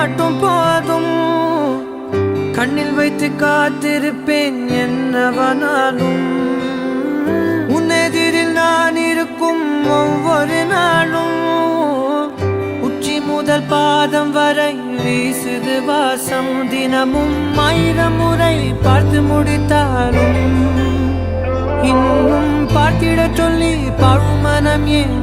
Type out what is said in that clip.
மட்டும் போதும். கண்ணில் வைத்து காத்திருப்பேன் என்னவனாலும். உன்னெதிரில் நான் இருக்கும் ஒவ்வொரு நாளும். உச்சி முதல் பாதம் வரை வீசுது வாசம். தினமும் 1000 முறை பார்த்து முடித்தாலும் இன்னும் பார்த்திட சொல்லி பழுமனம் ஏன்